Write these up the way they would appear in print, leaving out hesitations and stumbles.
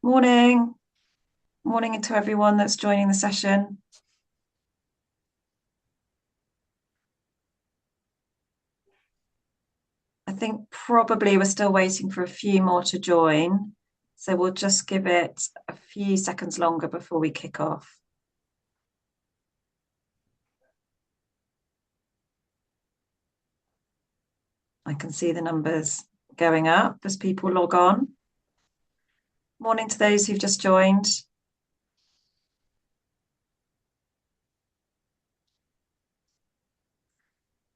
Morning. Morning to everyone that's joining the session. I think probably we're still waiting for a few more to join. So we'll just give it a few seconds longer before we kick off. I can see the numbers going up as people log on. Morning to those who've just joined.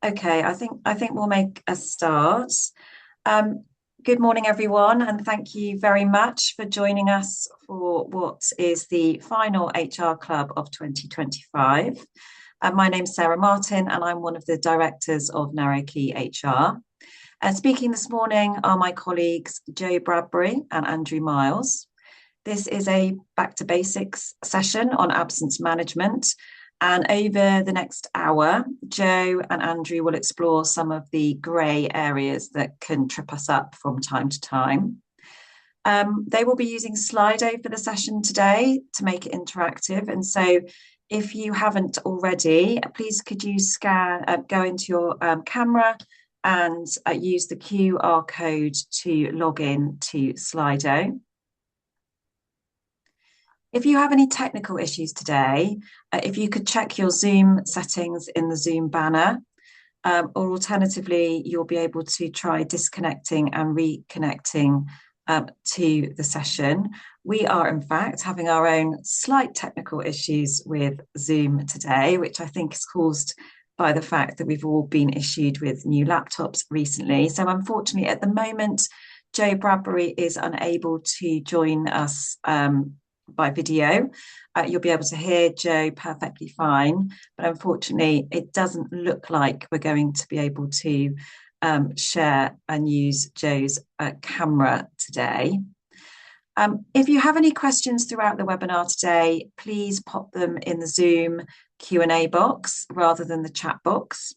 Okay, I think we'll make a start. Um, Good morning, everyone, and thank you very much for joining us for what is the final HR Club of 2025. My name's Sarah Martin, and I'm one of the directors of Narrow Key HR. Speaking this morning are my colleagues Joe Bradbury and Andrew Miles. This is a back to basics session on absence management. And over the next hour, Joe and Andrew will explore some of the grey areas that can trip us up from time to time. They will be using Slido for the session today to make it interactive. And so if you haven't already, please could you go into your camera and use the QR code to log in to Slido. If you have any technical issues today, if you could check your Zoom settings in the Zoom banner, or alternatively, you'll be able to try disconnecting and reconnecting to the session. We are, in fact, having our own slight technical issues with Zoom today, which I think is caused by the fact that we've all been issued with new laptops recently. So unfortunately, at the moment, Joe Bradbury is unable to join us by video. You'll be able to hear Joe perfectly fine, but unfortunately, it doesn't look like we're going to be able to share and use Joe's camera today. If you have any questions throughout the webinar today, please pop them in the Zoom Q&A box rather than the chat box.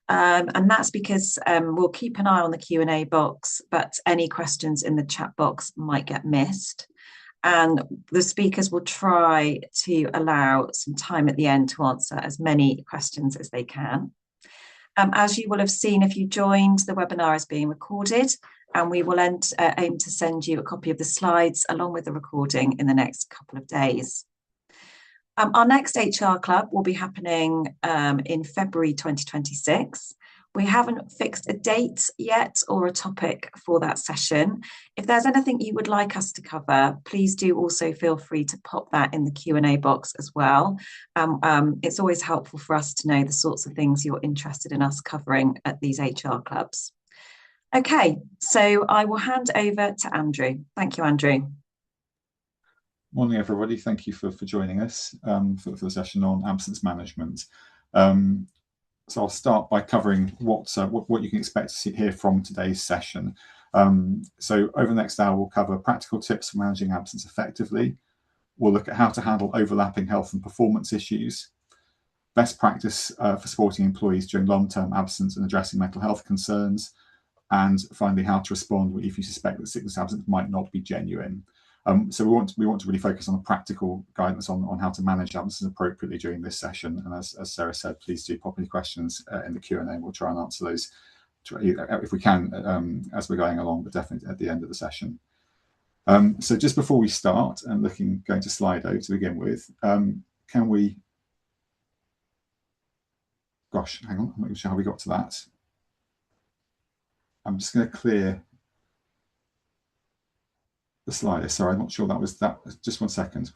And that's because we'll keep an eye on the Q&A box, but any questions in the chat box might get missed. And the speakers will try to allow some time at the end to answer as many questions as they can. As you will have seen, if you joined, the webinar is being recorded, and we will aim to send you a copy of the slides along with the recording in the next couple of days. Our next HR Club will be happening in February 2026. We haven't fixed a date yet or a topic for that session. If there's anything you would like us to cover, please do also feel free to pop that in the Q&A box as well. It's always helpful for us to know the sorts of things you're interested in us covering at these HR clubs. Okay, so I will hand over to Andrew. Thank you, Andrew. Morning, everybody. Thank you for joining us for the session on absence management. So I'll start by covering what you can expect to hear from today's session. So over the next hour, we'll cover practical tips for managing absence effectively. We'll look at how to handle overlapping health and performance issues, best practice for supporting employees during long-term absence and addressing mental health concerns, and finally, how to respond if you suspect that sickness absence might not be genuine. So we want to really focus on the practical guidance on how to manage absences appropriately during this session. And as Sarah said, please do pop any questions in the Q&A. We'll try and answer those if we can as we're going along, but definitely at the end of the session. So just before we start and going to Slido to begin with, can we? Gosh, hang on, I'm not sure how we got to that. I'm just going to clear the slider. Sorry, I'm not sure that was that. Just 1 second.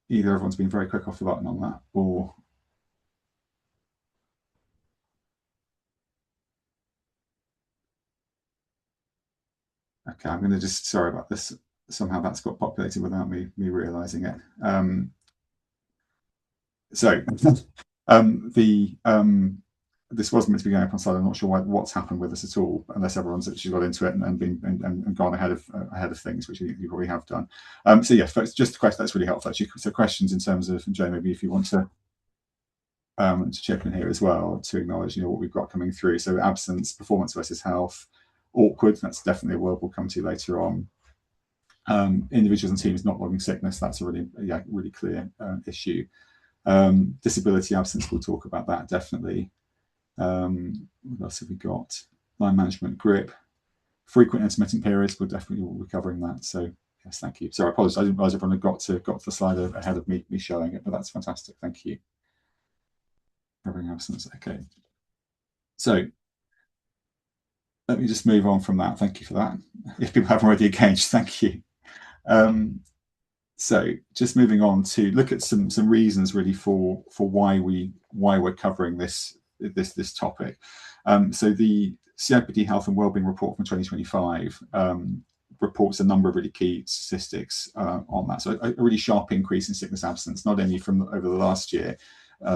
Either everyone's been very quick off the button on that, or okay, I'm going to just, sorry about this. Somehow that's got populated without me realizing it. This was meant to be going up on Slido. I'm not sure what's happened with this at all, unless everyone's actually got into it and gone ahead of things, which you probably have done. So yeah, folks, just a question that's really helpful actually. So questions in terms of, and Joe, maybe if you want to chip in here as well to acknowledge what we've got coming through. So absence, performance versus health, Awkward, that's definitely a word we'll come to later on. Individuals and teams not logging sickness, that's a really clear issue. Disability absence, we'll talk about that definitely. What else have we got? Line management, grip, frequent intermittent periods, we'll be covering that. So yes, thank you. Sorry, I apologize. I didn't realize everyone had got to the slide ahead of me showing it, but that's fantastic. Thank you. Covering absence. Okay. So let me just move on from that. Thank you for that. If people haven't already engaged, thank you. So just moving on to look at some reasons really for why we're covering this topic. So the CIPD Health and Wellbeing Report from 2025 reports a number of really key statistics on that. So a really sharp increase in sickness absence, not only from over the last year,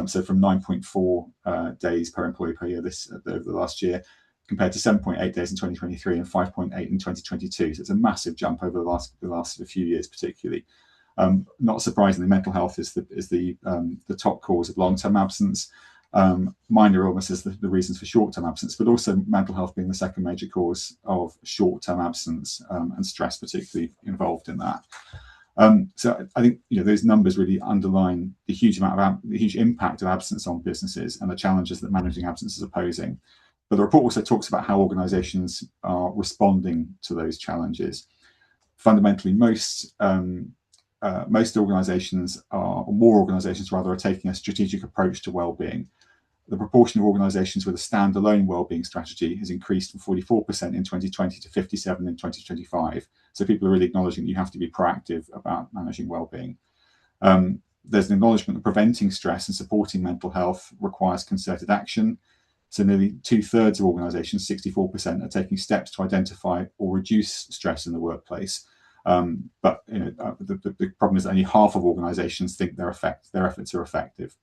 so from 9.4 days per employee per year over the last year, compared to 7.8 days in 2023 and 5.8 in 2022. So it's a massive jump over the last few years, particularly. Not surprisingly, mental health is the top cause of long-term absence. Minor illness is the reasons for short-term absence, but also mental health being the second major cause of short-term absence, and stress particularly involved in that. So I think those numbers really underline the huge impact of absence on businesses and the challenges that managing absences are posing. But the report also talks about how organisations are responding to those challenges. Fundamentally, most organisations or more organisations rather, are taking a strategic approach to wellbeing. The proportion of organisations with a standalone wellbeing strategy has increased from 44% in 2020 to 57% in 2025. So people are really acknowledging that you have to be proactive about managing wellbeing. There's an acknowledgement that preventing stress and supporting mental health requires concerted action. So nearly 2/3 of organisations, 64%, are taking steps to identify or reduce stress in the workplace. But the problem is that only half of organisations think their efforts are effective.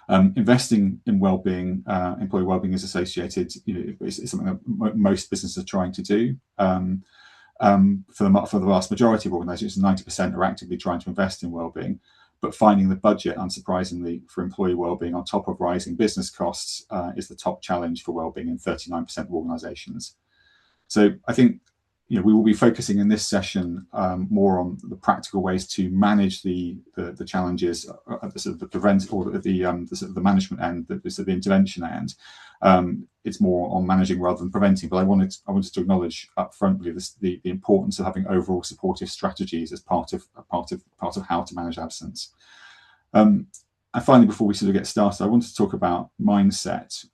Investing in wellbeing, employee wellbeing, is associated. Is something that most businesses are trying to do. For the vast majority of organisations, 90% are actively trying to invest in wellbeing. But finding the budget, unsurprisingly, for employee wellbeing on top of rising business costs is the top challenge for wellbeing in 39% of organisations. So I think we will be focusing in this session more on the practical ways to manage the challenges at the sort of the prevent or the management end, the intervention end. It's more on managing rather than preventing. But I wanted to acknowledge up front really the importance of having overall supportive strategies as part of how to manage absence. And finally, before we sort of get started, I wanted to talk about mindset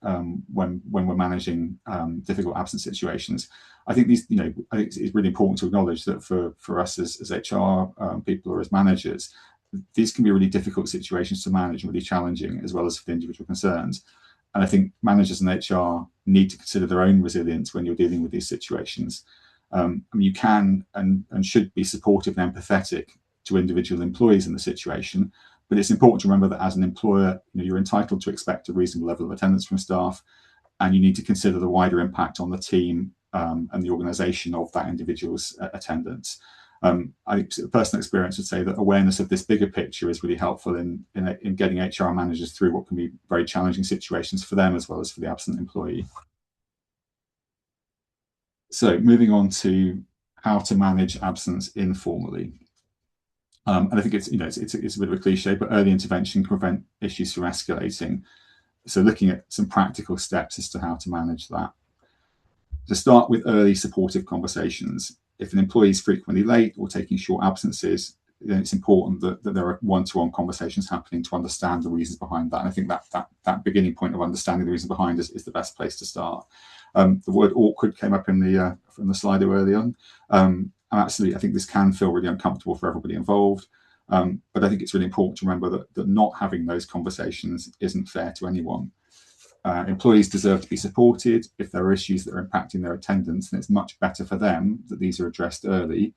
when we're managing difficult absence situations. I think it's really important to acknowledge that for us as HR people or as managers, these can be really difficult situations to manage and really challenging, as well as for the individual concerned. And I think managers and HR need to consider their own resilience when you're dealing with these situations. You can and should be supportive and empathetic to individual employees in the situation, but it's important to remember that as an employer, you're entitled to expect a reasonable level of attendance from staff, and you need to consider the wider impact on the team and the organisation of that individual's attendance. I think personal experience would say that awareness of this bigger picture is really helpful in getting HR managers through what can be very challenging situations for them as well as for the absent employee. So moving on to how to manage absence informally. And I think it's a bit of a cliche, but early intervention can prevent issues from escalating. So looking at some practical steps as to how to manage that. To start with early supportive conversations. If an employee is frequently late or taking short absences, then it's important that there are one-to-one conversations happening to understand the reasons behind that. And I think that beginning point of understanding the reason behind is the best place to start. The word awkward came up from the slide early on. And absolutely, I think this can feel really uncomfortable for everybody involved. But I think it's really important to remember that not having those conversations isn't fair to anyone. Employees deserve to be supported. If there are issues that are impacting their attendance, then it's much better for them that these are addressed early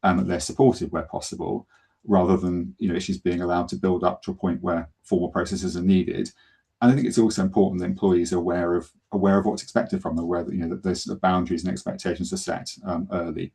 and that they're supported where possible, rather than issues being allowed to build up to a point where formal processes are needed. And I think it's also important that employees are aware of what's expected from them, aware that those boundaries and expectations are set early.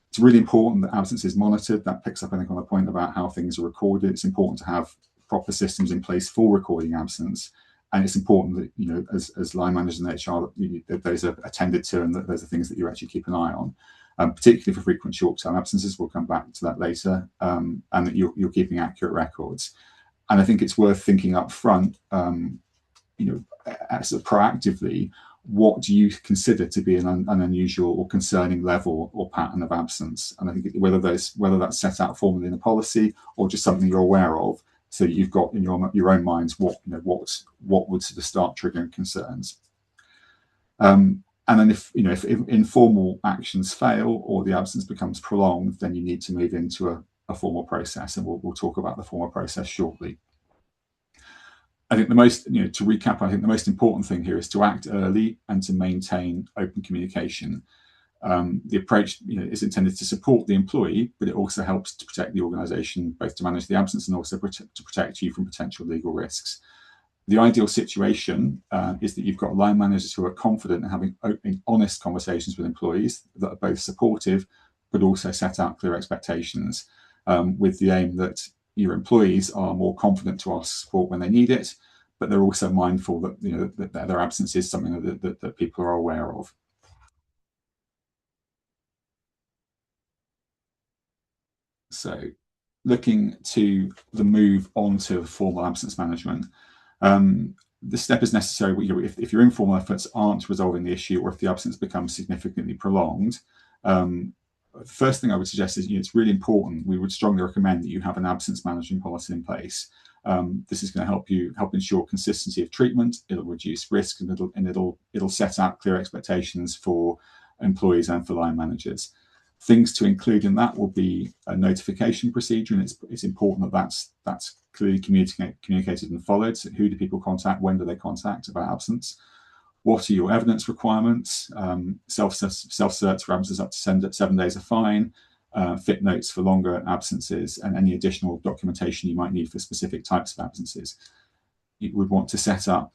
It's really important that absence is monitored. That picks up, I think, on the point about how things are recorded. It's important to have proper systems in place for recording absence, And it's important that, you know, as line managers in HR, that those are attended to, and that those are things that you actually keep an eye on, particularly for frequent short-term absences. We'll come back to that later, and that you're keeping accurate records. And I think it's worth thinking up front, you know, as proactively, what do you consider to be an unusual or concerning level or pattern of absence? And I think whether that's set out formally in a policy or just something you're aware of, so you've got in your own minds what would sort of start triggering concerns. And then if informal actions fail or the absence becomes prolonged, then you need to move into a formal process, and we'll talk about the formal process shortly. I think to recap, I think the most important thing here is to act early and to maintain open communication. The approach, is intended to support the employee, but it also helps to protect the organisation, both to manage the absence and also to protect you from potential legal risks. The ideal situation is that you've got line managers who are confident in having open, honest conversations with employees that are both supportive, but also set out clear expectations, with the aim that your employees are more confident to ask support when they need it, but they're also mindful that that their absence is something that people are aware of. So, looking to the move on to formal absence management, the step is necessary if your informal efforts aren't resolving the issue, or if the absence becomes significantly prolonged. First thing I would suggest is, it's really important. We would strongly recommend that you have an absence management policy in place. This is going to help ensure consistency of treatment. It'll reduce risk, and it'll set out clear expectations for employees and for line managers. Things to include in that will be a notification procedure, and it's important that that's clearly communicated and followed. So who do people contact? When do they contact about absence? What are your evidence requirements? Self-certs for absences up to 7 days are fine. Fit notes for longer absences, and any additional documentation you might need for specific types of absences. You would want to set up.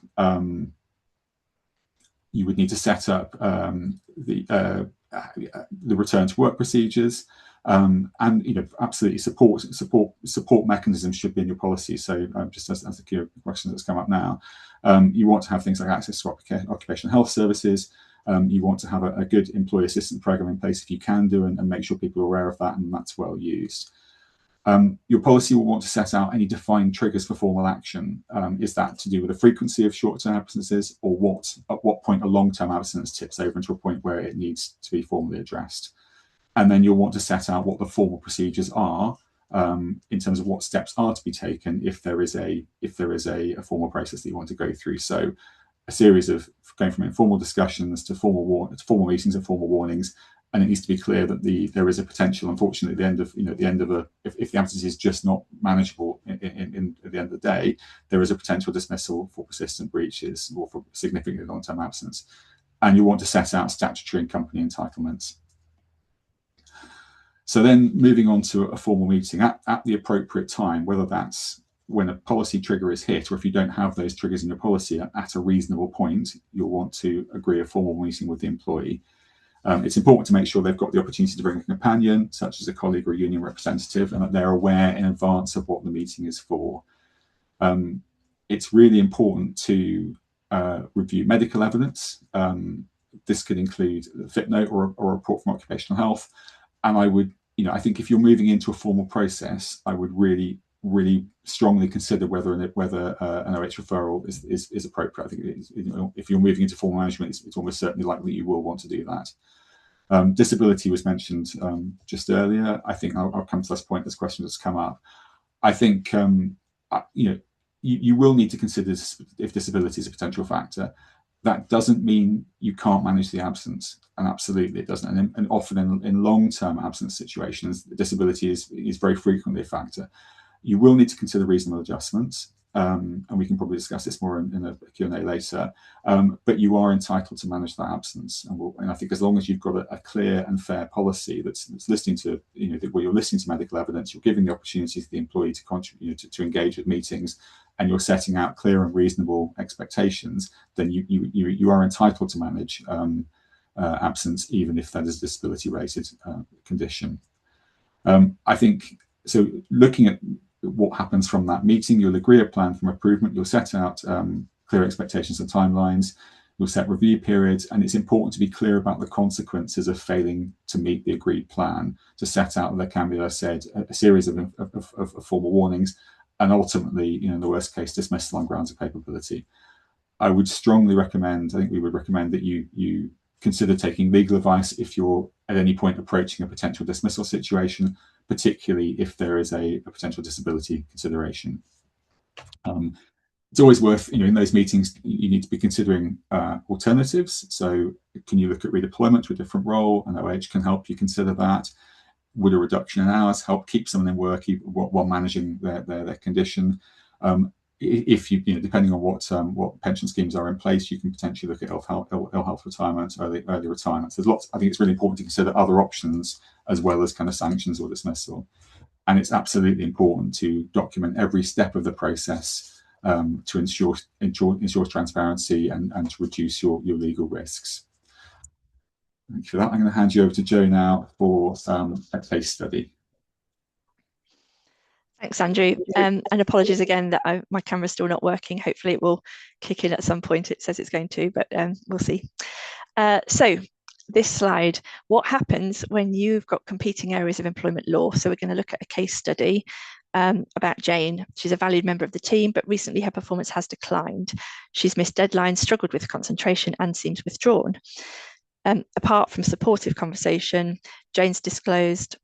You would need to set up the return to work procedures, and absolutely support mechanisms should be in your policy. So just as a key question that's come up now, you want to have things like access to occupational health services. You want to have a good employee assistance program in place if you can do, and make sure people are aware of that and that's well used. Your policy will want to set out any defined triggers for formal action. Is that to do with the frequency of short-term absences, or at what point a long-term absence tips over into a point where it needs to be formally addressed? And then you'll want to set out what the formal procedures are, in terms of what steps are to be taken if there is a formal process that you want to go through. So a series of going from informal discussions to formal meetings and formal warnings. And it needs to be clear that there is a potential, unfortunately, at the end of if the absence is just not manageable at the end of the day, there is a potential dismissal for persistent breaches or for significantly long-term absence. And you want to set out statutory and company entitlements. So then moving on to a formal meeting at the appropriate time, whether that's when a policy trigger is hit, or if you don't have those triggers in your policy at a reasonable point, you'll want to agree a formal meeting with the employee. It's important to make sure they've got the opportunity to bring a companion, such as a colleague or a union representative, and that they're aware in advance of what the meeting is for. It's really important to review medical evidence. This could include a fit note or a report from occupational health. And I think if you're moving into a formal process, I would really strongly consider whether an OH referral is appropriate. I think if you're moving into formal management, it's almost certainly likely you will want to do that. Disability was mentioned just earlier. I think I'll come to this point. This question has come up. I think you will need to consider if disability is a potential factor. That doesn't mean you can't manage the absence, and absolutely it doesn't. And often in long-term absence situations, disability is very frequently a factor. You will need to consider reasonable adjustments, and we can probably discuss this more in a Q&A later. But you are entitled to manage that absence, and I think as long as you've got a clear and fair policy that's listening to where you're listening to medical evidence, you're giving the opportunity to the employee to contribute, to engage with meetings, and you're setting out clear and reasonable expectations, then you are entitled to manage absence, even if that is a disability-related condition. I think so. Looking at what happens from that meeting, you'll agree a plan for improvement. You'll set out clear expectations and timelines. You'll set review periods, and it's important to be clear about the consequences of failing to meet the agreed plan, to set out that there can be, as I said, a series of formal warnings, and ultimately, in the worst case, dismissal on grounds of capability. I would strongly recommend, I think we would recommend that you consider taking legal advice if you're at any point approaching a potential dismissal situation, particularly if there is a potential disability consideration. It's always worth, in those meetings, you need to be considering alternatives. So can you look at redeployment to a different role? And OH can help you consider that. Would a reduction in hours help keep someone in work while managing their condition? If you, depending on what pension schemes are in place, you can potentially look at ill health retirement, early retirement. So there's lots. I think it's really important to consider other options as well as kind of sanctions or dismissal. And it's absolutely important to document every step of the process to ensure transparency and to reduce your legal risks. Thank you for that. I'm going to hand you over to Jo now for a case study. Thanks, Andrew. And apologies again that my camera's still not working. Hopefully it will kick in at some point. It says it's going to, but we'll see. So this slide, what happens when you've got competing areas of employment law? So we're going to look at a case study about Jane. She's a valued member of the team, but recently her performance has declined. She's missed deadlines, struggled with concentration, and seems withdrawn. Apart from supportive conversation, Jane's disclosed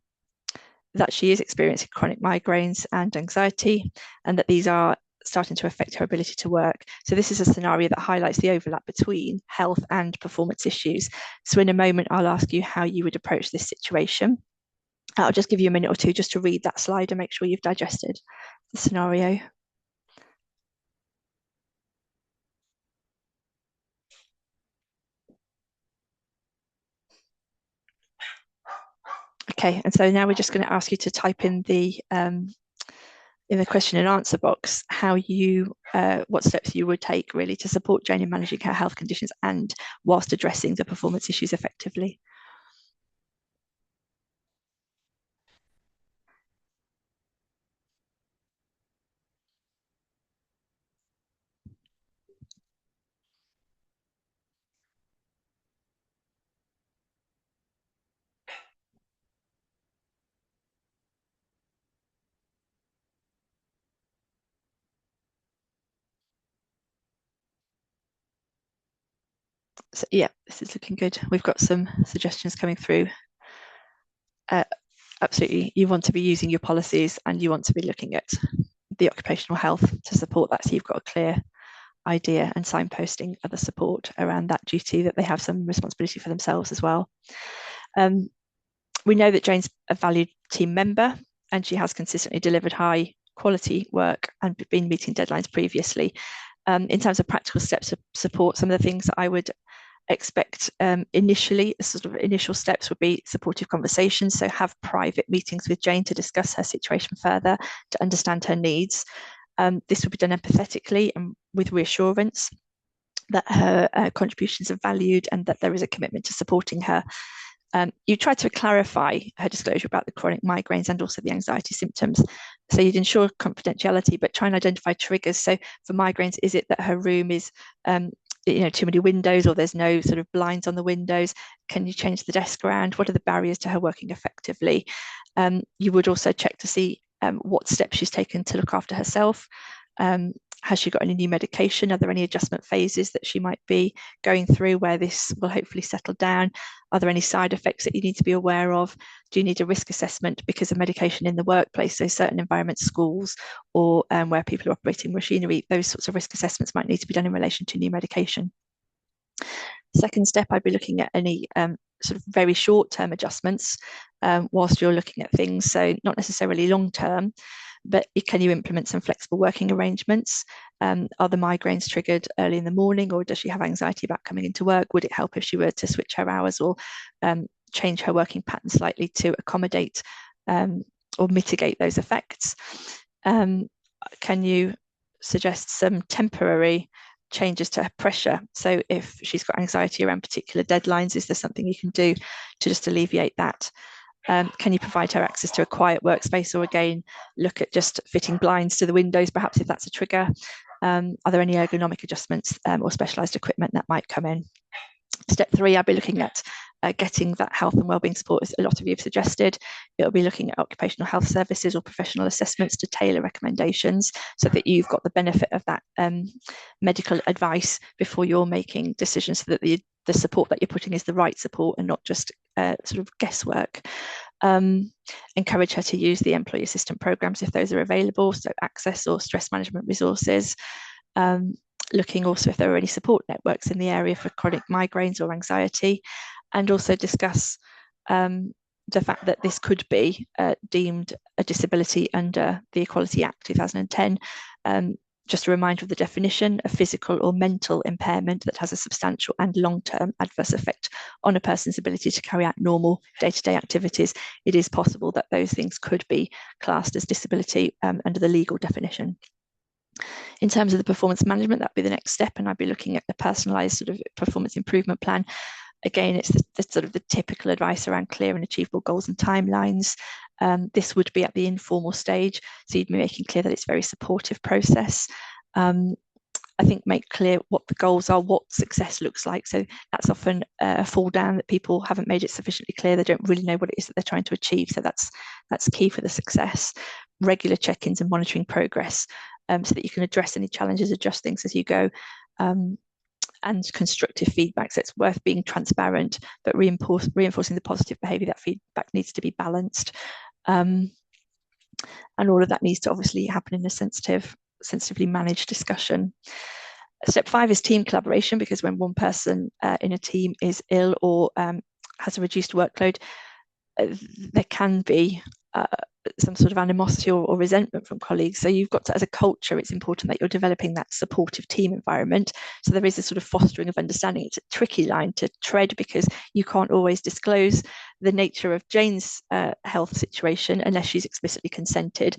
that she is experiencing chronic migraines and anxiety, and that these are starting to affect her ability to work. So this is a scenario that highlights the overlap between health and performance issues. So in a moment, I'll ask you how you would approach this situation. I'll just give you a minute or two just to read that slide and make sure you've digested the scenario. Okay, and so now we're just going to ask you to type in the question and answer box what steps you would take really to support Jane in managing her health conditions and whilst addressing the performance issues effectively. So yeah, this is looking good. We've got some suggestions coming through. Absolutely, you want to be using your policies and you want to be looking at the occupational health to support that, so you've got a clear idea and signposting other support around that duty, that they have some responsibility for themselves as well. We know that Jane's a valued team member and she has consistently delivered high quality work and been meeting deadlines previously. In terms of practical steps to support, some of the things that I would expect initially, sort of initial steps would be supportive conversations. So have private meetings with Jane to discuss her situation further, to understand her needs. This would be done empathetically and with reassurance that her contributions are valued and that there is a commitment to supporting her. You try to clarify her disclosure about the chronic migraines and also the anxiety symptoms. So you'd ensure confidentiality, but try and identify triggers. So for migraines, is it that her room is too many windows, or there's no sort of blinds on the windows? Can you change the desk around? What are the barriers to her working effectively? You would also check to see what steps she's taken to look after herself. Has she got any new medication? Are there any adjustment phases that she might be going through where this will hopefully settle down? Are there any side effects that you need to be aware of? Do you need a risk assessment because of medication in the workplace? So certain environments, schools, or where people are operating machinery, those sorts of risk assessments might need to be done in relation to new medication. Second step, I'd be looking at any sort of very short-term adjustments whilst you're looking at things. So not necessarily long-term, but can you implement some flexible working arrangements? Are the migraines triggered early in the morning, or does she have anxiety about coming into work? Would it help if she were to switch her hours or change her working pattern slightly to accommodate or mitigate those effects? Can you suggest some temporary changes to her pressure? So if she's got anxiety around particular deadlines, is there something you can do to just alleviate that? Can you provide her access to a quiet workspace, or again, look at just fitting blinds to the windows, perhaps, if that's a trigger? Are there any ergonomic adjustments or specialised equipment that might come in? Step 3, I'll be looking at getting that health and wellbeing support, as a lot of you have suggested. It'll be looking at occupational health services or professional assessments to tailor recommendations so that you've got the benefit of that medical advice before you're making decisions, so that the support that you're putting is the right support and not just sort of guesswork. Encourage her to use the employee assistance programs if those are available, so access or stress management resources. Looking also if there are any support networks in the area for chronic migraines or anxiety, and also discuss the fact that this could be deemed a disability under the Equality Act 2010. Just a reminder of the definition: a physical or mental impairment that has a substantial and long-term adverse effect on a person's ability to carry out normal day-to-day activities. It is possible that those things could be classed as disability under the legal definition. In terms of the performance management, that would be the next step, and I'd be looking at the personalised sort of performance improvement plan. Again, it's the sort of the typical advice around clear and achievable goals and timelines. This would be at the informal stage, so you'd be making clear that it's a very supportive process. I think make clear what the goals are, what success looks like. So that's often a fall down, that people haven't made it sufficiently clear. They don't really know what it is that they're trying to achieve. So that's key for the success. Regular check-ins and monitoring progress, so that you can address any challenges, adjust things as you go, and constructive feedback. So it's worth being transparent, but reinforcing the positive behaviour. That feedback needs to be balanced. And all of that needs to obviously happen in a sensitively managed discussion. Step 5 is team collaboration, because when one person in a team is ill or has a reduced workload, there can be some sort of animosity or resentment from colleagues. So you've got to, as a culture, it's important that you're developing that supportive team environment. So there is a sort of fostering of understanding. It's a tricky line to tread, because you can't always disclose the nature of Jane's health situation unless she's explicitly consented.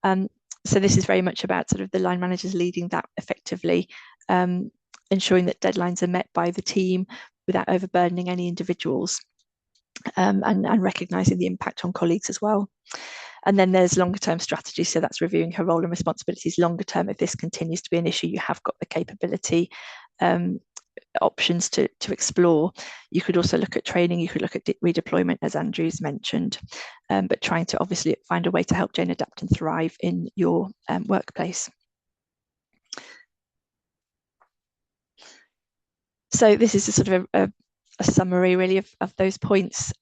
So this is very much about sort of the line managers leading that effectively, ensuring that deadlines are met by the team without overburdening any individuals, and recognising the impact on colleagues as well. And then there's longer term strategy. So that's reviewing her role and responsibilities longer term. If this continues to be an issue, you have got the capability options to explore. You could also look at training. You could look at redeployment, as Andrew's mentioned, but trying to obviously find a way to help Jane adapt and thrive in your workplace. So this is a sort of a summary really of those points.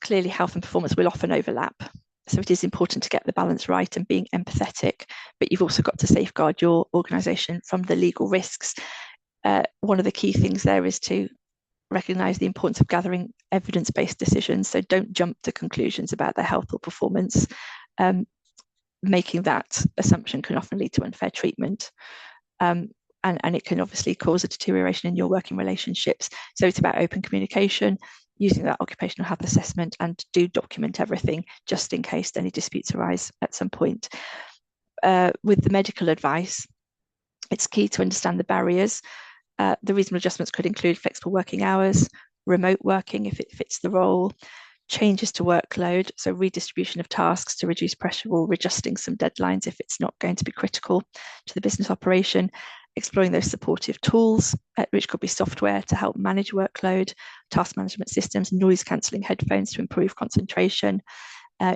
Clearly, health and performance will often overlap. So it is important to get the balance right and being empathetic, but you've also got to safeguard your organisation from the legal risks. One of the key things there is to recognise the importance of gathering evidence-based decisions. So don't jump to conclusions about their health or performance. Making that assumption can often lead to unfair treatment. And it can obviously cause a deterioration in your working relationships. So it's about open communication, using that occupational health assessment, and do document everything just in case any disputes arise at some point. With the medical advice, it's key to understand the barriers. The reasonable adjustments could include flexible working hours, remote working if it fits the role, changes to workload, so redistribution of tasks to reduce pressure, or adjusting some deadlines if it's not going to be critical to the business operation. Exploring those supportive tools, which could be software to help manage workload, task management systems, noise cancelling headphones to improve concentration.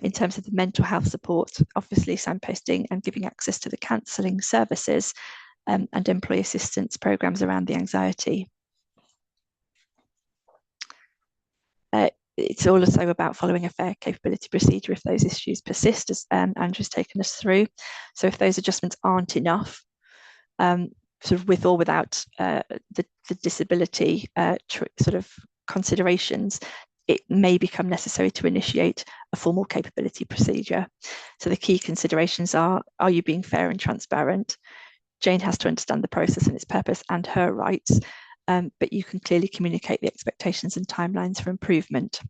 In terms of the mental health support, obviously signposting and giving access to the counselling services, and employee assistance programs around the anxiety. It's also about following a fair capability procedure if those issues persist, as Andrew's taken us through. So if those adjustments aren't enough, sort of with or without the disability sort of considerations, it may become necessary to initiate a formal capability procedure. So the key considerations are you being fair and transparent? Jane has to understand the process and its purpose and her rights, but you can clearly communicate the expectations and timelines for improvement.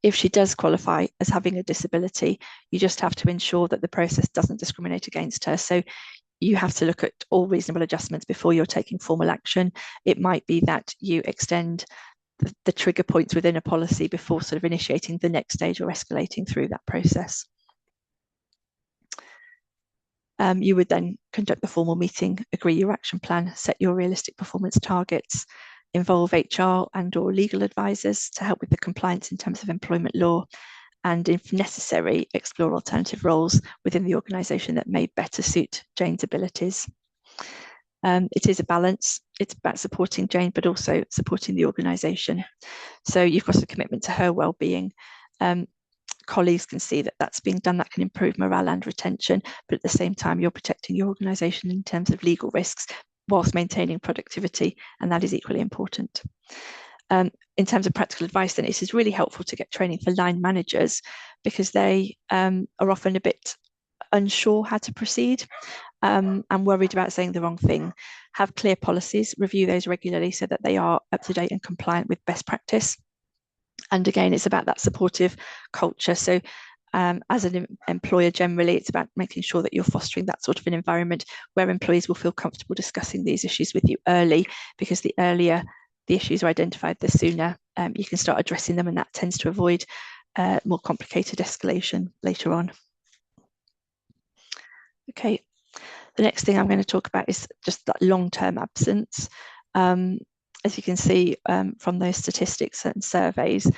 If she does qualify as having a disability, you just have to ensure that the process doesn't discriminate against her. So you have to look at all reasonable adjustments before you're taking formal action. It might be that you extend the trigger points within a policy before sort of initiating the next stage or escalating through that process. You would then conduct the formal meeting, agree your action plan, set your realistic performance targets, involve HR and/or legal advisors to help with the compliance in terms of employment law, and if necessary, explore alternative roles within the organisation that may better suit Jane's abilities. It is a balance. It's about supporting Jane, but also supporting the organisation. So you've got a commitment to her well-being. Colleagues can see that that's being done, that can improve morale and retention, but at the same time, you're protecting your organisation in terms of legal risks whilst maintaining productivity, and that is equally important. In terms of practical advice, then it is really helpful to get training for line managers, because they are often a bit unsure how to proceed and worried about saying the wrong thing. Have clear policies, review those regularly so that they are up to date and compliant with best practice. And again, it's about that supportive culture. So as an employer generally, it's about making sure that you're fostering that sort of an environment where employees will feel comfortable discussing these issues with you early, because the earlier the issues are identified, the sooner you can start addressing them, and that tends to avoid more complicated escalation later on. Okay, the next thing I'm going to talk about is just that long-term absence. As you can see from those statistics and surveys,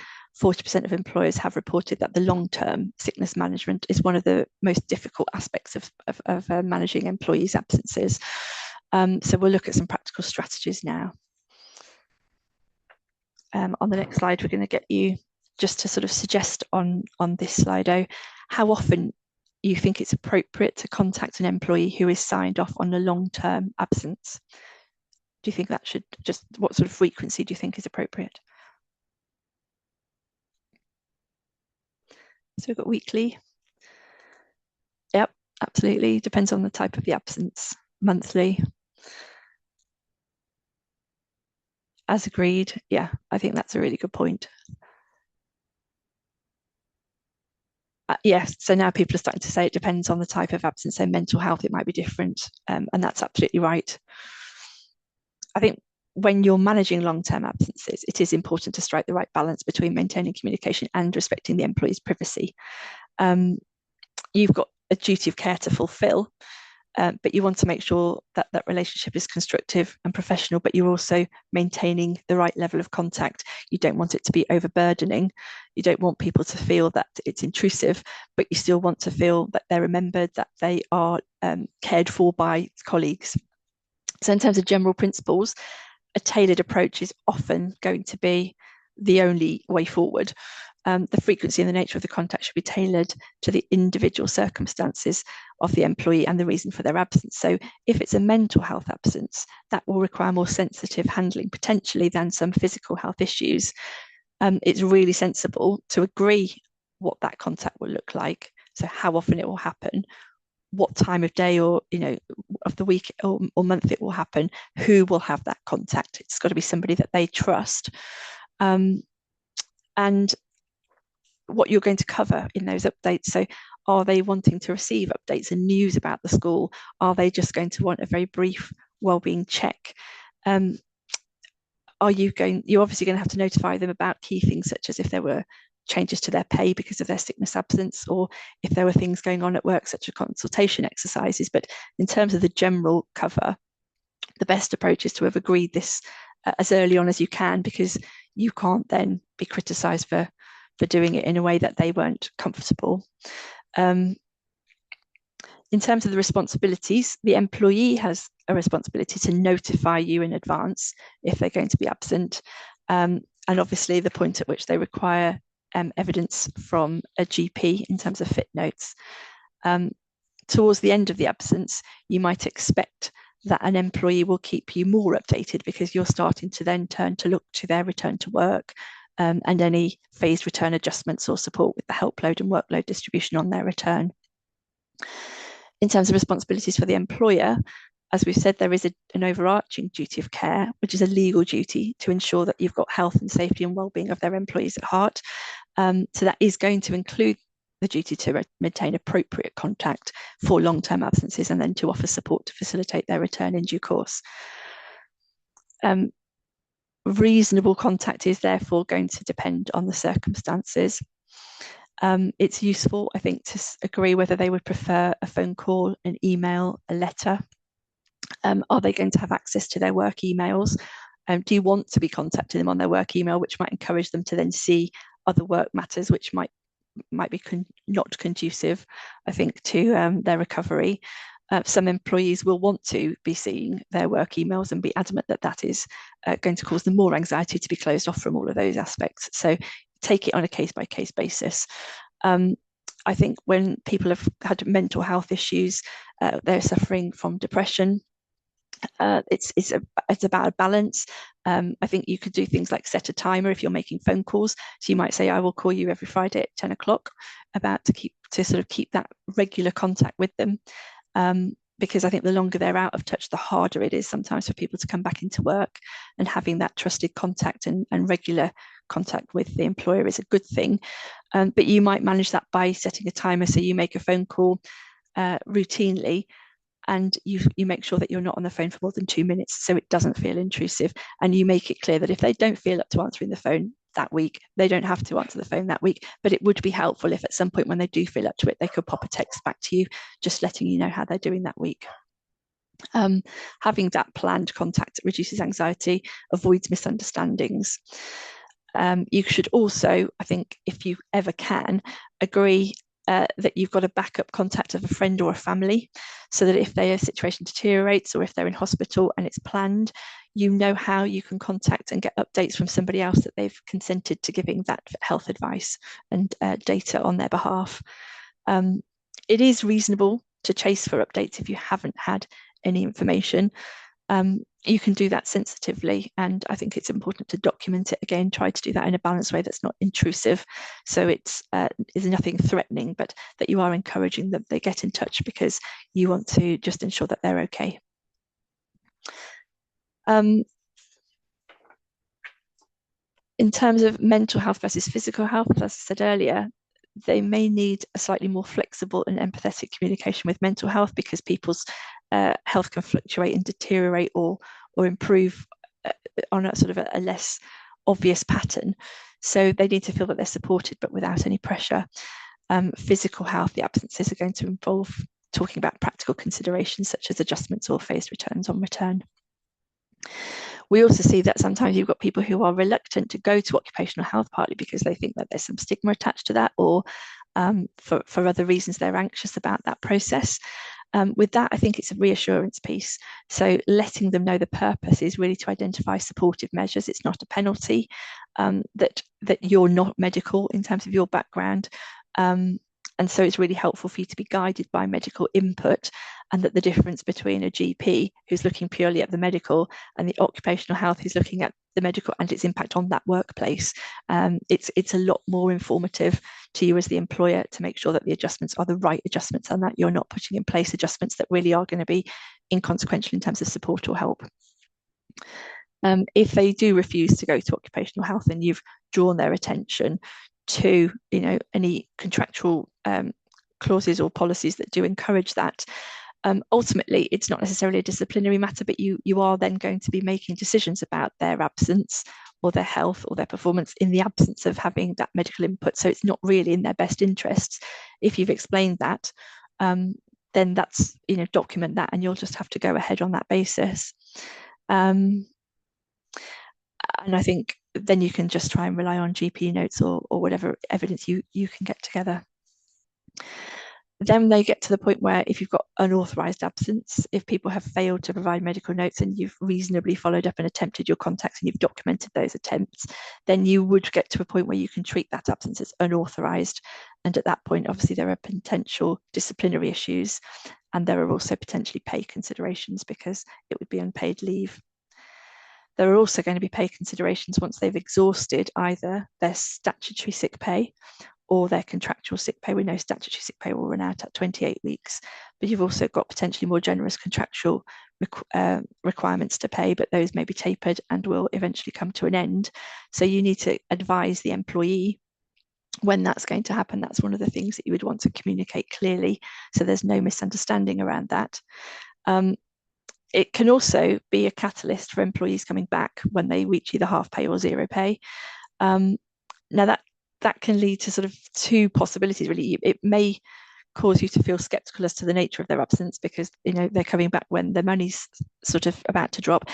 40% of employers have reported that the long-term sickness management is one of the most difficult aspects of managing employees' absences. So we'll look at some practical strategies now. On the next slide, we're going to get you just to sort of suggest on this Slido how often you think it's appropriate to contact an employee who is signed off on a long-term absence. Do you think that should what sort of frequency do you think is appropriate? So we've got weekly. Yep, absolutely. Depends on the type of the absence. Monthly. As agreed. Yeah, I think that's a really good point. Yes, so now people are starting to say it depends on the type of absence. So mental health, it might be different. And that's absolutely right. I think when you're managing long-term absences, it is important to strike the right balance between maintaining communication and respecting the employee's privacy. You've got a duty of care to fulfill, but you want to make sure that that relationship is constructive and professional, but you're also maintaining the right level of contact. You don't want it to be overburdening. You don't want people to feel that it's intrusive, but you still want to feel that they're remembered, that they are cared for by colleagues. So in terms of general principles, a tailored approach is often going to be the only way forward. The frequency and the nature of the contact should be tailored to the individual circumstances of the employee and the reason for their absence. So if it's a mental health absence, that will require more sensitive handling potentially than some physical health issues. It's really sensible to agree what that contact will look like. So how often it will happen, what time of day or of the week or month it will happen, who will have that contact. It's got to be somebody that they trust. And what you're going to cover in those updates. So are they wanting to receive updates and news about the school? Are they just going to want a very brief wellbeing check? You're obviously going to have to notify them about key things, such as if there were changes to their pay because of their sickness absence, or if there were things going on at work, such as consultation exercises. But in terms of the general cover, the best approach is to have agreed this as early on as you can, because you can't then be criticised for doing it in a way that they weren't comfortable. In terms of the responsibilities, the employee has a responsibility to notify you in advance if they're going to be absent. And obviously the point at which they require evidence from a GP in terms of fit notes. Towards the end of the absence, you might expect that an employee will keep you more updated, because you're starting to then turn to look to their return to work, and any phased return adjustments or support with the help load and workload distribution on their return. In terms of responsibilities for the employer, as we've said, there is an overarching duty of care, which is a legal duty to ensure that you've got health and safety and well-being of their employees at heart. So that is going to include the duty to maintain appropriate contact for long-term absences, and then to offer support to facilitate their return in due course. Reasonable contact is therefore going to depend on the circumstances. It's useful, I think, to agree whether they would prefer a phone call, an email, a letter. Are they going to have access to their work emails? Do you want to be contacting them on their work email, which might encourage them to then see other work matters, which might be not conducive, I think, to their recovery. Some employees will want to be seeing their work emails and be adamant that that is going to cause them more anxiety to be closed off from all of those aspects. So take it on a case-by-case basis. I think when people have had mental health issues, they're suffering from depression. It's about a balance. I think you could do things like set a timer if you're making phone calls. So you might say, I will call you every Friday at 10 o'clock, to sort of keep that regular contact with them. Because I think the longer they're out of touch, the harder it is sometimes for people to come back into work, and having that trusted contact and regular contact with the employer is a good thing. But you might manage that by setting a timer. So you make a phone call routinely, and you make sure that you're not on the phone for more than 2 minutes, so it doesn't feel intrusive. And you make it clear that if they don't feel up to answering the phone that week, they don't have to answer the phone that week. But it would be helpful if at some point when they do feel up to it, they could pop a text back to you, just letting you know how they're doing that week. Having that planned contact reduces anxiety, avoids misunderstandings. You should also, I think, if you ever can, agree that you've got a backup contact of a friend or a family, so that if their situation deteriorates or if they're in hospital and it's planned, you know how you can contact and get updates from somebody else that they've consented to giving that health advice and data on their behalf. It is reasonable to chase for updates if you haven't had any information. You can do that sensitively, and I think it's important to document it. Again, try to do that in a balanced way that's not intrusive, so it's is nothing threatening, but that you are encouraging them, they get in touch because you want to just ensure that they're okay. In terms of mental health versus physical health, as I said earlier, they may need a slightly more flexible and empathetic communication with mental health, because people's health can fluctuate and deteriorate or improve on a sort of a less obvious pattern. So they need to feel that they're supported, but without any pressure. Physical health, the absences are going to involve talking about practical considerations such as adjustments or phased returns on return. We also see that sometimes you've got people who are reluctant to go to occupational health, partly because they think that there's some stigma attached to that, or for other reasons they're anxious about that process. With that, I think it's a reassurance piece. So letting them know the purpose is really to identify supportive measures. It's not a penalty, that you're not medical in terms of your background. And so it's really helpful for you to be guided by medical input, and that the difference between a GP who's looking purely at the medical and the occupational health who's looking at the medical and its impact on that workplace, it's a lot more informative to you as the employer to make sure that the adjustments are the right adjustments, and that you're not putting in place adjustments that really are going to be inconsequential in terms of support or help. If they do refuse to go to occupational health and you've drawn their attention to any contractual clauses or policies that do encourage that, ultimately it's not necessarily a disciplinary matter, but you are then going to be making decisions about their absence or their health or their performance in the absence of having that medical input. So it's not really in their best interests. If you've explained that, then that's, document that, and you'll just have to go ahead on that basis. And I think then you can just try and rely on GP notes or whatever evidence you can get together. Then they get to the point where if you've got unauthorized absence, if people have failed to provide medical notes and you've reasonably followed up and attempted your contacts and you've documented those attempts, then you would get to a point where you can treat that absence as unauthorized. And at that point, obviously, there are potential disciplinary issues, and there are also potentially pay considerations because it would be unpaid leave. There are also going to be pay considerations once they've exhausted either their statutory sick pay or their contractual sick pay. We know statutory sick pay will run out at 28 weeks, but you've also got potentially more generous contractual requirements to pay, but those may be tapered and will eventually come to an end. So you need to advise the employee when that's going to happen. That's one of the things that you would want to communicate clearly, so there's no misunderstanding around that. It can also be a catalyst for employees coming back when they reach either half pay or zero pay. Now that that can lead to sort of two possibilities, really. It may cause you to feel skeptical as to the nature of their absence because, you know, they're coming back when the money's sort of about to drop.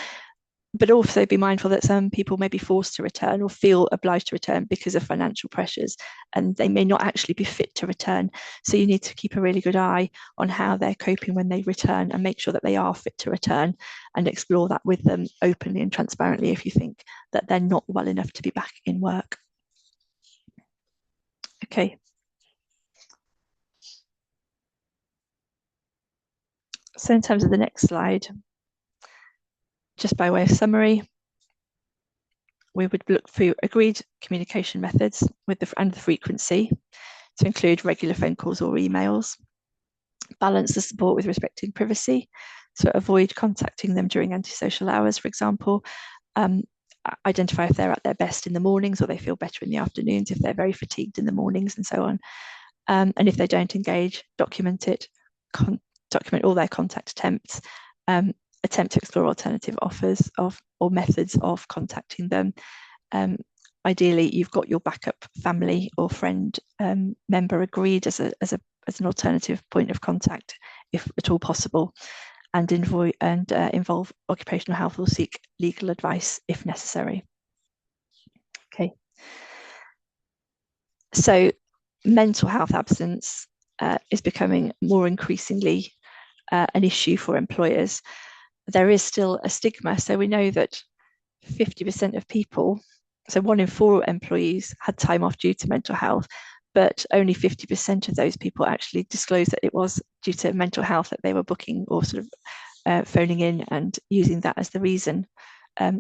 But also be mindful that some people may be forced to return or feel obliged to return because of financial pressures, and they may not actually be fit to return. So you need to keep a really good eye on how they're coping when they return and make sure that they are fit to return, and explore that with them openly and transparently if you think that they're not well enough to be back in work. Okay. So in terms of the next slide, just by way of summary, we would look for agreed communication methods and the frequency to include regular phone calls or emails. Balance the support with respecting privacy, so avoid contacting them during antisocial hours, for example. Identify if they're at their best in the mornings or they feel better in the afternoons, if they're very fatigued in the mornings, and so on. And if they don't engage, document it, document all their contact attempts, attempt to explore alternative offers or methods of contacting them. Ideally, you've got your backup family or friend member agreed as an alternative point of contact, if at all possible, and involve occupational health or seek legal advice if necessary. Okay. So mental health absence is becoming more increasingly an issue for employers. There is still a stigma. So we know that 50% of people, so 1 in 4 employees had time off due to mental health, but only 50% of those people actually disclosed that it was due to mental health that they were booking or sort of phoning in and using that as the reason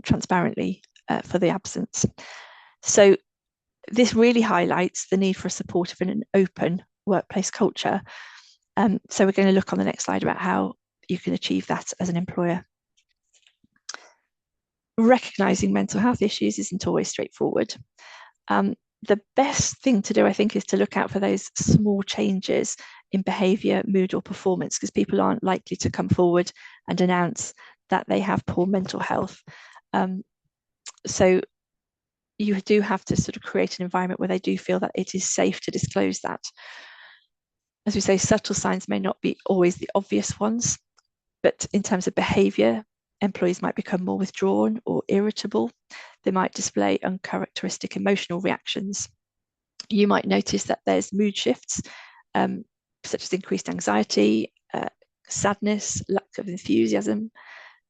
transparently for the absence. So this really highlights the need for a supportive and an open workplace culture. So we're going to look on the next slide about how you can achieve that as an employer. Recognizing mental health issues isn't always straightforward. The best thing to do, I think, is to look out for those small changes in behavior, mood, or performance, because people aren't likely to come forward and announce that they have poor mental health. So you do have to sort of create an environment where they do feel that it is safe to disclose that. As we say, subtle signs may not be always the obvious ones, but in terms of behavior, employees might become more withdrawn or irritable. They might display uncharacteristic emotional reactions. You might notice that there's mood shifts, such as increased anxiety, sadness, lack of enthusiasm.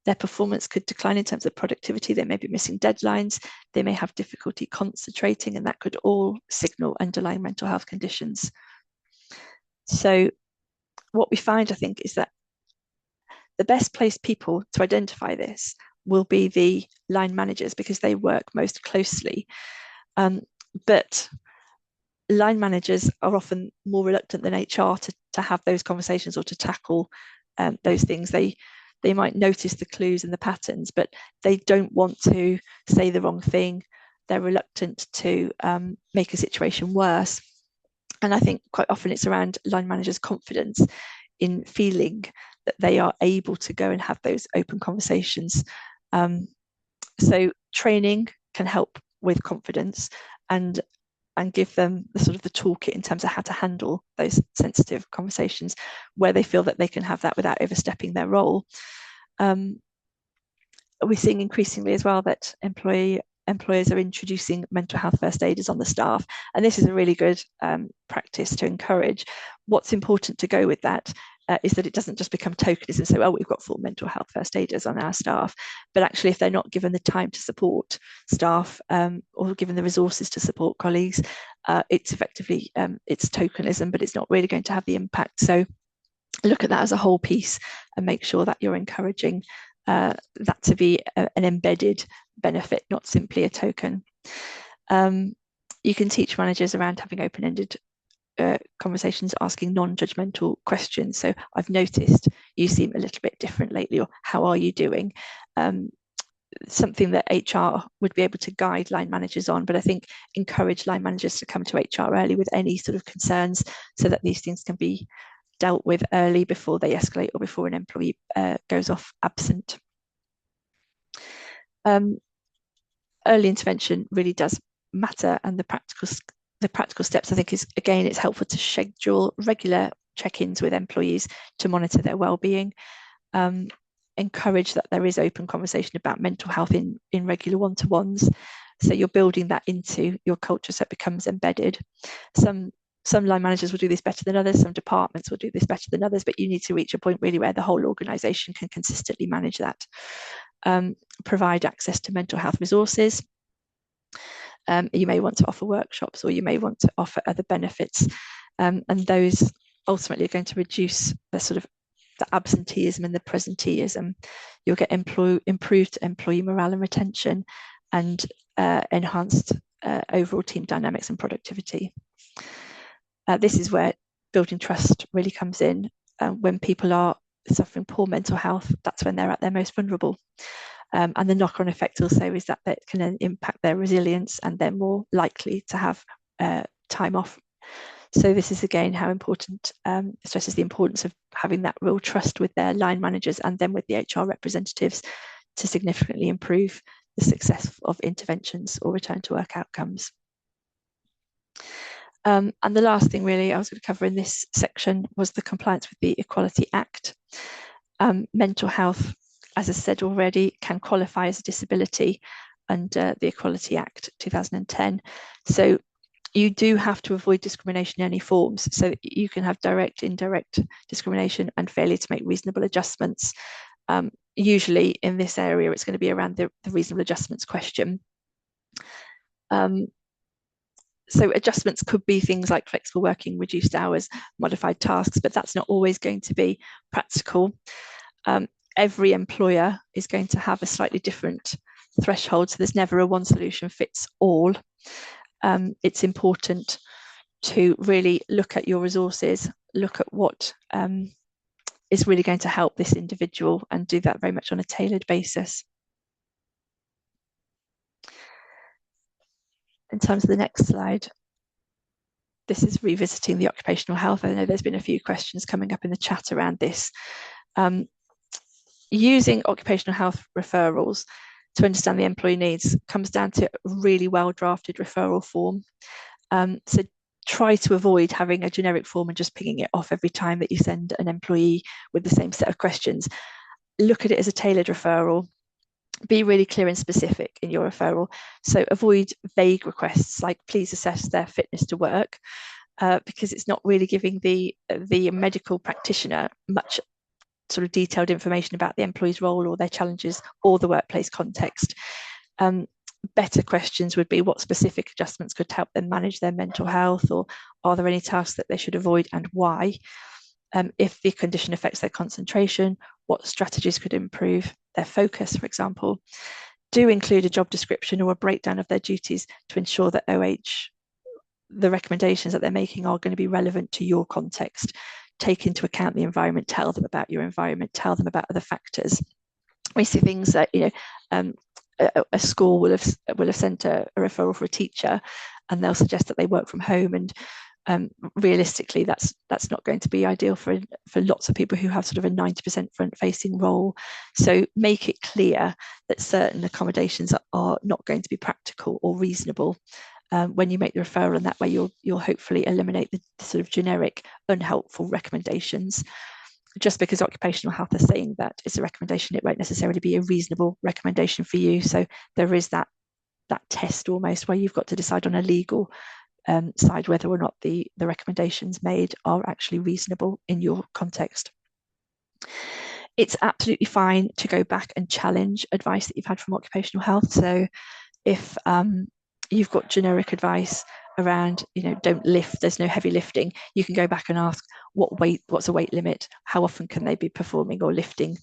Their performance could decline in terms of productivity. They may be missing deadlines. They may have difficulty concentrating, and that could all signal underlying mental health conditions. So what we find, I think, is that the best placed people to identify this will be the line managers, because they work most closely. But line managers are often more reluctant than HR to have those conversations or to tackle those things. They might notice the clues and the patterns, but they don't want to say the wrong thing. They're reluctant to make a situation worse. And I think quite often it's around line managers' confidence in feeling that they are able to go and have those open conversations. So training can help with confidence and give them the sort of the toolkit in terms of how to handle those sensitive conversations where they feel that they can have that without overstepping their role. We're seeing increasingly as well that employers are introducing mental health first aiders on the staff, and this is a really good practice to encourage. What's important to go with that is that it doesn't just become tokenism. So, oh, we've got full mental health first aiders on our staff, but actually, if they're not given the time to support staff or given the resources to support colleagues, it's effectively it's tokenism, but it's not really going to have the impact. So, look at that as a whole piece and make sure that you're encouraging that to be an embedded benefit, not simply a token. You can teach managers around having open-ended conversations, asking non-judgmental questions. So I've noticed you seem a little bit different lately, or how are you doing? Something that HR would be able to guide line managers on, but I think encourage line managers to come to HR early with any sort of concerns so that these things can be dealt with early before they escalate or before an employee goes off absent. Early intervention really does matter, and the practical the practical steps, I think, is, again, it's helpful to schedule regular check-ins with employees to monitor their well-being. Encourage that there is open conversation about mental health in regular one-to-ones. So you're building that into your culture so it becomes embedded. Some line managers will do this better than others, some departments will do this better than others, but you need to reach a point really where the whole organisation can consistently manage that. Provide access to mental health resources. You may want to offer workshops, or you may want to offer other benefits, and those ultimately are going to reduce the sort of the absenteeism and the presenteeism. You'll get improved employee morale and retention, and enhanced overall team dynamics and productivity. This is where building trust really comes in. When people are suffering poor mental health, that's when they're at their most vulnerable. And the knock-on effect also is that can then impact their resilience, and they're more likely to have time off. So this is, again, how important, stresses the importance of having that real trust with their line managers and then with the HR representatives to significantly improve the success of interventions or return to work outcomes. And the last thing really I was going to cover in this section was the compliance with the Equality Act. Mental health, as I said already, can qualify as a disability under the Equality Act 2010. So you do have to avoid discrimination in any forms. So you can have direct, indirect discrimination and failure to make reasonable adjustments. Usually in this area, it's going to be around the reasonable adjustments question. So adjustments could be things like flexible working, reduced hours, modified tasks, but that's not always going to be practical. Every employer is going to have a slightly different threshold, so there's never a one solution fits all. It's important to really look at your resources, look at what is really going to help this individual, and do that very much on a tailored basis. In terms of the next slide, this is revisiting the occupational health. I know there's been a few questions coming up in the chat around this. Using occupational health referrals to understand the employee needs comes down to a really well drafted referral form. So try to avoid having a generic form and just picking it off every time that you send an employee with the same set of questions. Look at it as a tailored referral. Be really clear and specific in your referral. So avoid vague requests like please assess their fitness to work, because it's not really giving the medical practitioner much sort of detailed information about the employee's role or their challenges or the workplace context. Better questions would be what specific adjustments could help them manage their mental health, or are there any tasks that they should avoid and why? If the condition affects their concentration, what strategies could improve their focus, for example. Do include a job description or a breakdown of their duties to ensure that the recommendations that they're making are going to be relevant to your context. Take into account the environment, tell them about your environment, tell them about other factors. We see things that, a school will have sent a referral for a teacher, and they'll suggest that they work from home, and realistically that's not going to be ideal for lots of people who have sort of a 90% front-facing role. So make it clear that certain accommodations are not going to be practical or reasonable when you make the referral, and that way you'll hopefully eliminate the sort of generic unhelpful recommendations. Just because occupational health is saying that it's a recommendation, it won't necessarily be a reasonable recommendation for you. So there is that test almost where you've got to decide on a legal side whether or not the recommendations made are actually reasonable in your context. It's absolutely fine to go back and challenge advice that you've had from occupational health. So if you've got generic advice around, don't lift, there's no heavy lifting, you can go back and ask what's a weight limit, how often can they be performing or lifting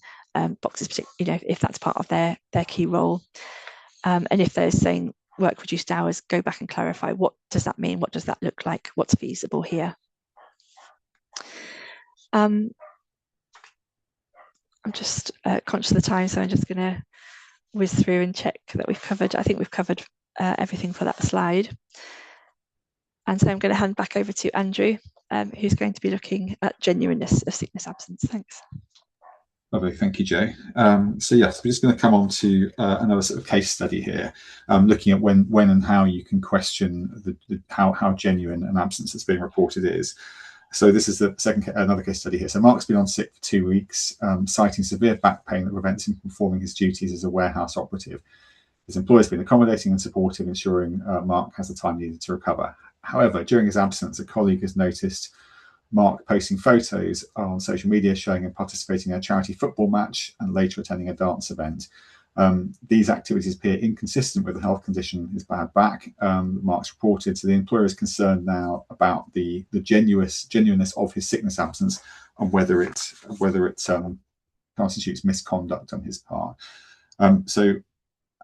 boxes, if that's part of their key role. And if they're saying work reduced hours, go back and clarify, what does that mean? What does that look like? What's feasible here? I'm just conscious of the time, so I'm just going to whiz through and check that we've covered. I think we've covered everything for that slide. And so I'm going to hand back over to Andrew, who's going to be looking at genuineness of sickness absence. Thanks. Lovely, thank you, Joe. So yes, we're just going to come on to another sort of case study here, looking at when and how you can question how genuine an absence that's being reported is. So this is another case study here. So Mark's been on sick for 2 weeks, citing severe back pain that prevents him from performing his duties as a warehouse operative. His employer's been accommodating and supportive, ensuring Mark has the time needed to recover. However, during his absence, a colleague has noticed Mark posting photos on social media showing him participating in a charity football match and later attending a dance event. These activities appear inconsistent with the health condition, his bad back. Mark's reported, so the employer is concerned now about the genuineness of his sickness absence and whether it constitutes misconduct on his part. So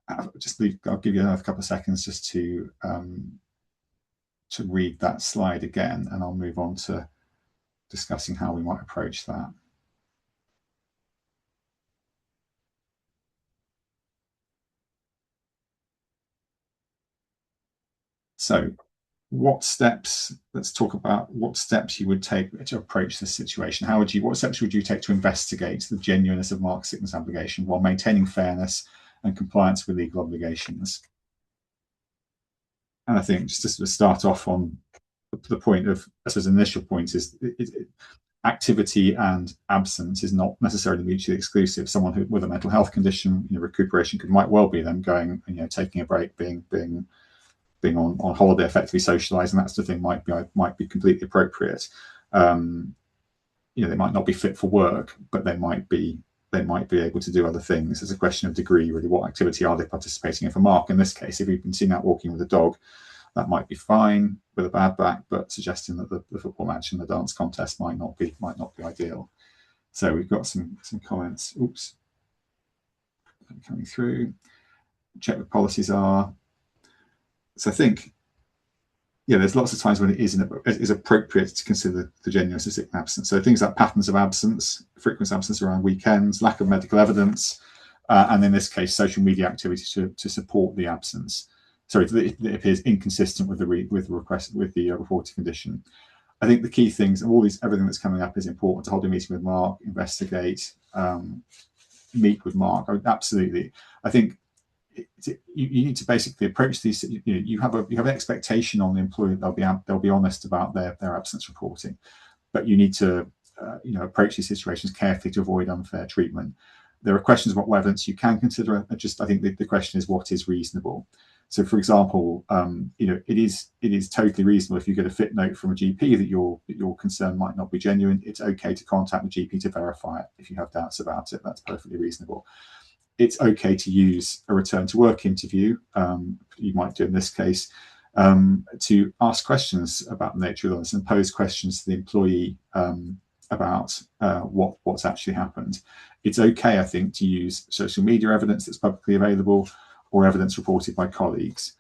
I'll give you another couple of seconds just to read that slide again, and I'll move on to discussing how we might approach that. So let's talk about what steps you would take to approach this situation. What steps would you take to investigate the genuineness of Mark's sickness application while maintaining fairness and compliance with legal obligations? And I think just to sort of start off on the point of, I suppose, initial point is activity and absence is not necessarily mutually exclusive. Someone with a mental health condition, recuperation might well be them going, taking a break, being on holiday, effectively socialising, that sort of thing might be completely appropriate. They might not be fit for work, but they might be able to do other things. It's a question of degree, really. What activity are they participating in? For Mark, in this case, if you've been seen out walking with a dog, that might be fine with a bad back, but suggesting that the football match and the dance contest might not be ideal. So we've got some comments. Oops, coming through. Check what policies are. So I think, there's lots of times when it is appropriate to consider the genuineness of sick absence. So things like patterns of absence, frequent absence around weekends, lack of medical evidence, and in this case, social media activity to support the absence. Sorry, it appears inconsistent with the reported condition. I think the key things, everything that's coming up is important. To hold a meeting with Mark, investigate, meet with Mark. Absolutely, I think. You need to basically approach these. You have an expectation on the employee that they'll be honest about their absence reporting, but you need to approach these situations carefully to avoid unfair treatment. There are questions about what evidence you can consider. I think the question is what is reasonable. So, for example, it is totally reasonable if you get a fit note from a GP that your concern might not be genuine. It's okay to contact the GP to verify it if you have doubts about it. That's perfectly reasonable. It's okay to use a return to work interview, you might do in this case, to ask questions about the nature of illness and pose questions to the employee about what's actually happened. It's okay, I think, to use social media evidence that's publicly available or evidence reported by colleagues.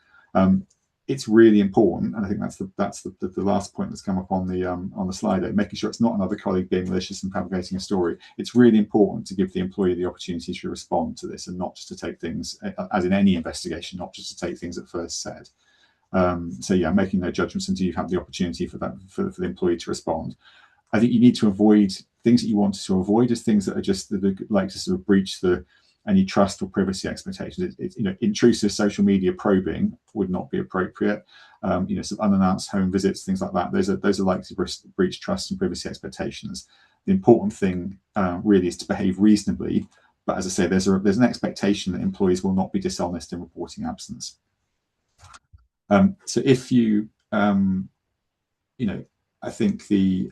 It's really important, and I think that's the last point that's come up on the slide there, making sure it's not another colleague being malicious and fabricating a story. It's really important to give the employee the opportunity to respond to this and not just to take things, as in any investigation, not just to take things at first said. Making no judgments until you have the opportunity for the employee to respond. I think you need to avoid things that you want to avoid as things that are just like to sort of breach any trust or privacy expectations. Intrusive social media probing would not be appropriate. Sort of unannounced home visits, things like that. Those are likely to breach trust and privacy expectations. The important thing really is to behave reasonably. But as I say, there's an expectation that employees will not be dishonest in reporting absence. So if you, I think the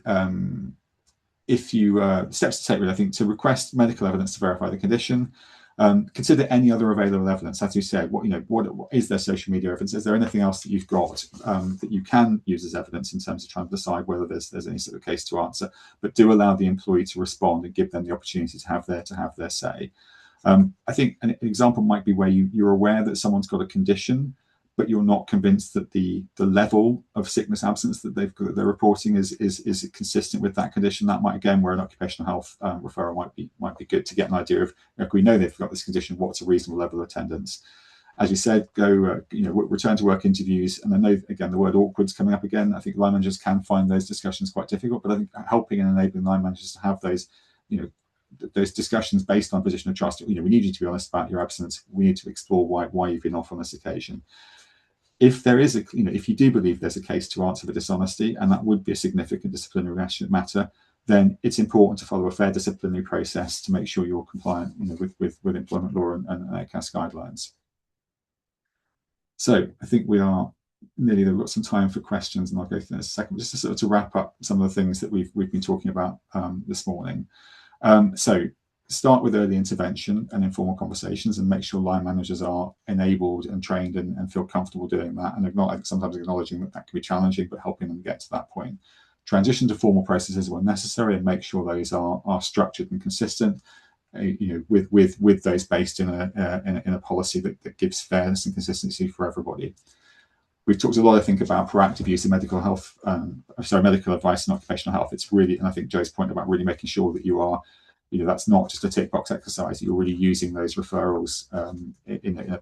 steps to take, really, I think, to request medical evidence to verify the condition. Consider any other available evidence. As you said, what is there social media evidence? Is there anything else that you've got that you can use as evidence in terms of trying to decide whether there's any sort of case to answer? But do allow the employee to respond and give them the opportunity to have their say. I think an example might be where you're aware that someone's got a condition, but you're not convinced that the level of sickness absence that they're reporting is consistent with that condition. That might, again, where an occupational health referral might be good to get an idea of, if we know they've got this condition, what's a reasonable level of attendance. As you said, go return to work interviews. And I know, again, the word awkward's coming up again. I think line managers can find those discussions quite difficult, but I think helping and enabling line managers to have those those discussions based on position of trust. We need you to be honest about your absence. We need to explore why you've been off on this occasion. If there is if you do believe there's a case to answer for dishonesty, and that would be a significant disciplinary matter, then it's important to follow a fair disciplinary process to make sure you're compliant with employment law and ACAS guidelines. So I think we are nearly, we've got some time for questions, and I'll go through this in a second, just to sort of to wrap up some of the things that we've been talking about this morning. So start with early intervention and informal conversations, and make sure line managers are enabled and trained and feel comfortable doing that, and sometimes acknowledging that can be challenging, but helping them get to that point. Transition to formal processes when necessary, and make sure those are structured and consistent, with those based in a policy that gives fairness and consistency for everybody. We've talked a lot, I think, about proactive use of medical advice and occupational health. It's really, and I think Joe's point about really making sure that you are, that's not just a tick box exercise. You're really using those referrals in a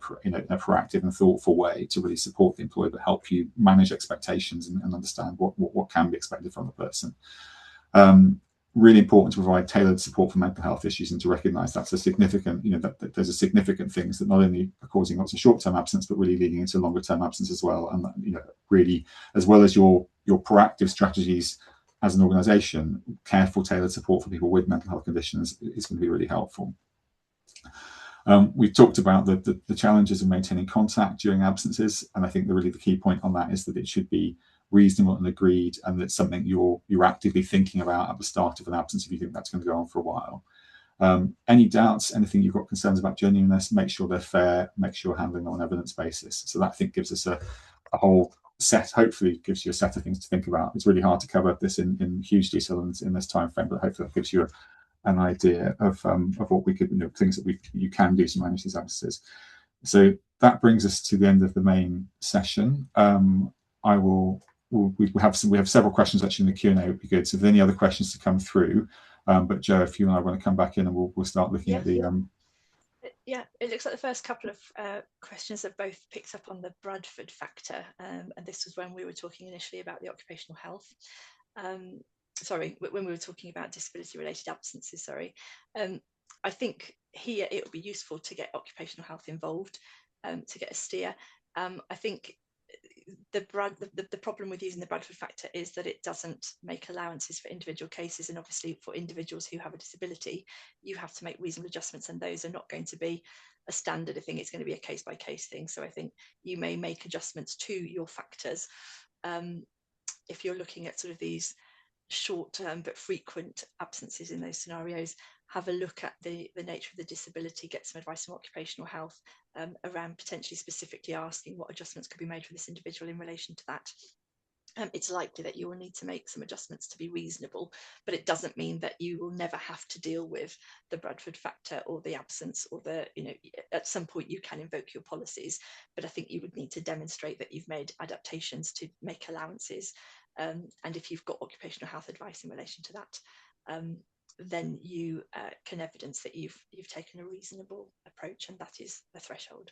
proactive and thoughtful way to really support the employer, but help you manage expectations and understand what can be expected from the person. Really important to provide tailored support for mental health issues, and to recognise that's a significant, that there's a significant things that not only are causing lots of short-term absence, but really leading into longer-term absence as well. And really, as well as your proactive strategies as an organisation, careful tailored support for people with mental health conditions is going to be really helpful. We've talked about the challenges of maintaining contact during absences, and I think the key point on that is that it should be reasonable and agreed, and that's something you're actively thinking about at the start of an absence if you think that's going to go on for a while. Any doubts, anything you've got concerns about genuineness, make sure they're fair, make sure you're handling them on an evidence basis. So that, I think, gives us a whole set, hopefully gives you a set of things to think about. It's really hard to cover this in huge detail in this time frame, but hopefully that gives you an idea of what we could, things that you can do to manage these absences. So that brings us to the end of the main session. We have several questions actually in the Q&A. Would be good. So if there's any other questions to come through, but Joe, if you and I want to come back in, and we'll start looking at the. Yeah, it looks like the first couple of questions have both picked up on the Bradford factor, and this was when we were talking initially about the occupational health. Sorry, when we were talking about disability-related absences. Sorry, I think here it would be useful to get occupational health involved, to get a steer. I think the problem with using the Bradford factor is that it doesn't make allowances for individual cases, and obviously for individuals who have a disability, you have to make reasonable adjustments, and those are not going to be a standard thing. It's going to be a case-by-case thing. So I think you may make adjustments to your factors if you're looking at sort of these short-term but frequent absences in those scenarios. Have a look at the nature of the disability, get some advice from occupational health around potentially specifically asking what adjustments could be made for this individual in relation to that. It's likely that you will need to make some adjustments to be reasonable, but it doesn't mean that you will never have to deal with the Bradford factor or the absence, or at some point you can invoke your policies, but I think you would need to demonstrate that you've made adaptations to make allowances. And if you've got occupational health advice in relation to that, then you can evidence that you've taken a reasonable approach, and that is the threshold.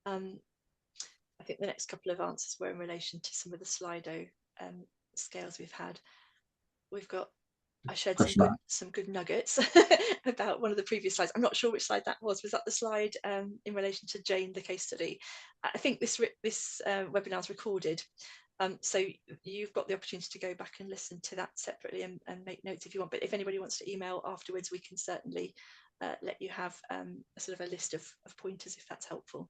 I think the next couple of answers were in relation to some of the Slido scales we've had. I shared some good nuggets about one of the previous slides. I'm not sure which slide that was. Was that the slide in relation to Jane, the case study? I think this webinar is recorded. So you've got the opportunity to go back and listen to that separately and make notes if you want. But if anybody wants to email afterwards, we can certainly let you have a sort of a list of pointers if that's helpful.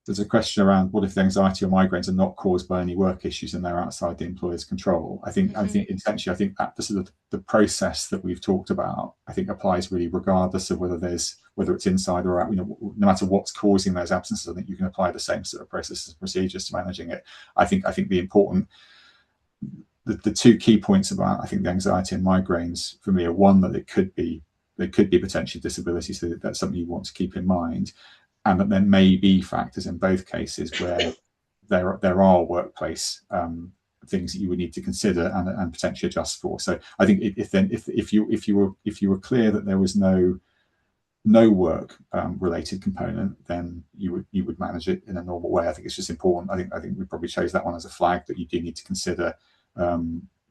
There's a question around what if the anxiety or migraines are not caused by any work issues and they're outside the employer's control. I think essentially, I think that the process that we've talked about, I think, applies really regardless of whether it's inside or out. No matter what's causing those absences, I think you can apply the same sort of processes and procedures to managing it. I think the important, the two key points about, I think, the anxiety and migraines for me are, one, that they could be potentially disabilities, so that's something you want to keep in mind. And that there may be factors in both cases where there are workplace things that you would need to consider and potentially adjust for. So I think if you were clear that there was no work related component, then you would manage it in a normal way. I think it's just important. I think we probably chose that one as a flag that you do need to consider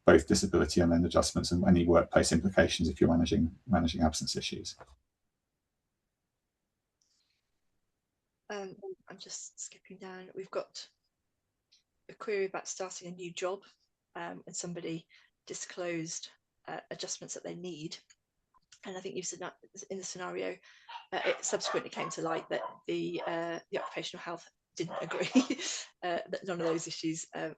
both disability and then adjustments and any workplace implications if you're managing absence issues. I'm just skipping down. We've got a query about starting a new job, and somebody disclosed adjustments that they need. And I think you've said that in the scenario, it subsequently came to light that the occupational health didn't agree that none of those issues were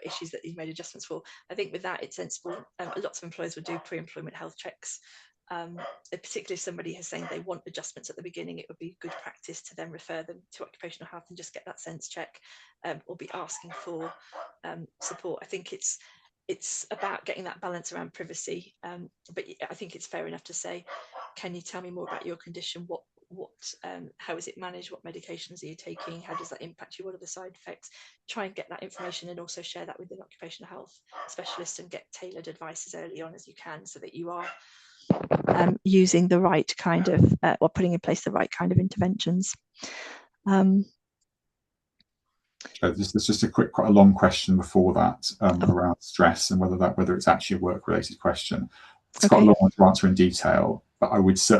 issues that you've made adjustments for. I think with that, it's sensible. Lots of employers would do pre-employment health checks. Particularly if somebody is saying they want adjustments at the beginning, it would be good practice to then refer them to occupational health and just get that sense check, or be asking for support. I think it's about getting that balance around privacy, but I think it's fair enough to say, can you tell me more about your condition? How is it managed? What medications are you taking? How does that impact you? What are the side effects? Try and get that information and also share that with an occupational health specialist and get tailored advice as early on as you can, so that you are using the right kind of or putting in place the right kind of interventions. There's just quite a long question before that around stress and whether it's actually a work-related question. It's quite a long one to answer in detail, but I would say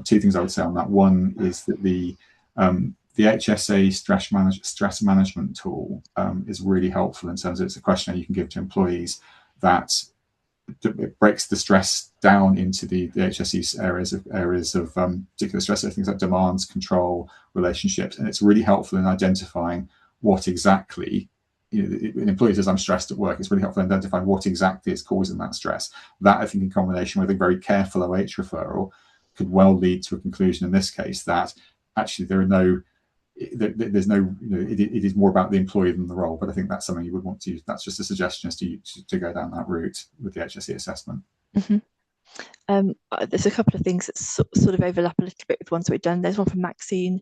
two things I would say on that. One is that the HSA stress management tool is really helpful in terms of it's a questionnaire you can give to employees that it breaks the stress down into the HSE areas of particular stress, so things like demands, control, relationships, and it's really helpful in identifying what exactly, an employee says, I'm stressed at work. It's really helpful in identifying what exactly is causing that stress. That, I think, in combination with a very careful OH referral, could well lead to a conclusion in this case that actually there's no, it is more about the employee than the role. But I think that's something you would want to use. That's just a suggestion as to go down that route with the HSE assessment. Mm-hmm. There's a couple of things that sort of overlap a little bit with ones we've done. There's one from Maxine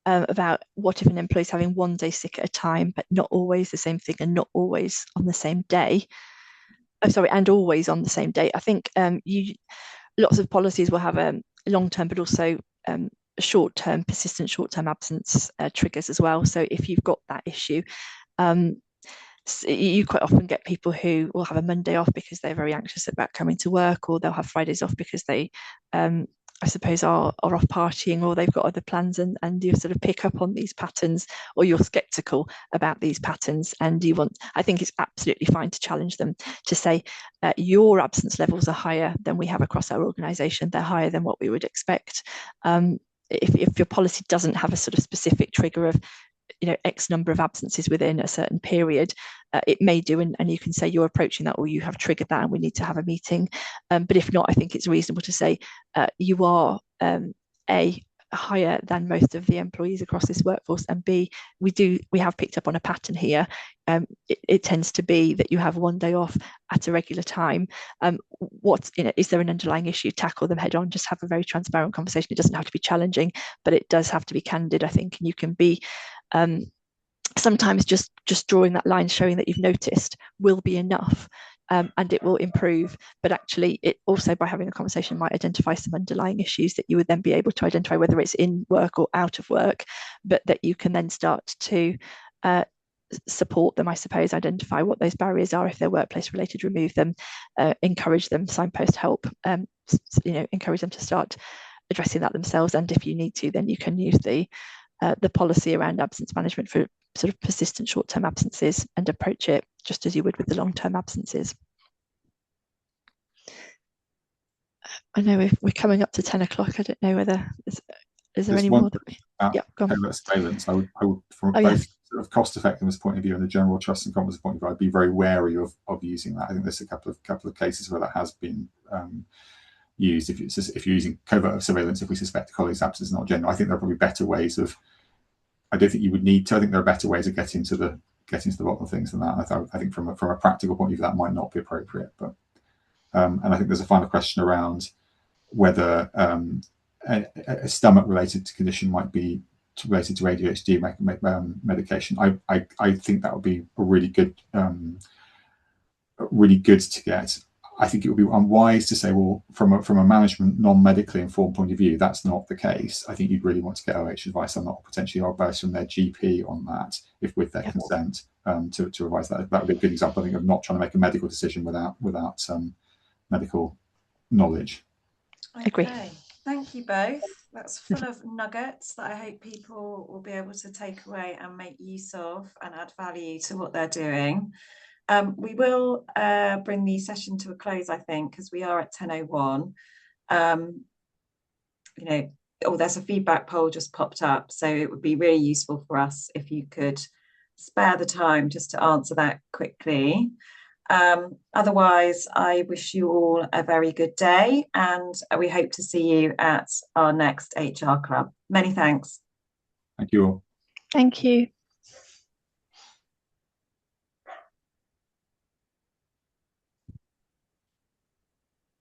about what if an employee is having one day sick at a time, but not always the same thing and not always on the same day. And always on the same day. I think lots of policies will have a long-term, but also short-term, persistent short-term absence triggers as well. So if you've got that issue, you quite often get people who will have a Monday off because they're very anxious about coming to work, or they'll have Fridays off because they I suppose are off partying, or they've got other plans, and you sort of pick up on these patterns, or you're skeptical about these patterns, and I think it's absolutely fine to challenge them, to say your absence levels are higher than we have across our organisation. They're higher than what we would expect. If your policy doesn't have a sort of specific trigger of X number of absences within a certain period, it may do, and you can say you're approaching that, or you have triggered that and we need to have a meeting. But if not, I think it's reasonable to say you are higher than most of the employees across this workforce, and B, we have picked up on a pattern here. It tends to be that you have one day off at a regular time. Is there an underlying issue? Tackle them head on. Just have a very transparent conversation. It doesn't have to be challenging, but it does have to be candid, I think. And you can be sometimes just drawing that line, showing that you've noticed, will be enough. And it will improve, but actually it also, by having a conversation, might identify some underlying issues that you would then be able to identify, whether it's in work or out of work, but that you can then start to support them, I suppose, identify what those barriers are. If they're workplace related, remove them, encourage them, signpost help, encourage them to start addressing that themselves. And if you need to, then you can use the policy around absence management for sort of persistent short-term absences and approach it just as you would with the long-term absences. I know we're coming up to 10 o'clock. I don't know whether is there any more that we... Go on. Surveillance. I would from both sort of cost effectiveness point of view and the general trust and confidence point of view, I'd be very wary of using that. I think there's a couple of cases where that has been used. If you're using covert surveillance, if we suspect a colleague's absence is not genuine, I think there are probably better ways of. I don't think you would need to. I think there are better ways of getting to the bottom of things than that. I think from a practical point of view, that might not be appropriate. But and I think there's a final question around whether a stomach-related condition might be related to ADHD medication. I think that would be a really good to get. I think it would be unwise to say, well, from a management non-medically informed point of view, that's not the case. I think you'd really want to get OH advice on that, or potentially advice from their GP on that, if with their consent. to revise that. That would be a good example, I think, of not trying to make a medical decision without medical knowledge. Agree. Okay, thank you both. That's full of nuggets that I hope people will be able to take away and make use of and add value to what they're doing. We will bring the session to a close, I think, because we are at 10:01. There's a feedback poll just popped up, so it would be really useful for us if you could spare the time just to answer that quickly. Otherwise, I wish you all a very good day, and we hope to see you at our next HR Club. Many thanks. Thank you all. Thank you.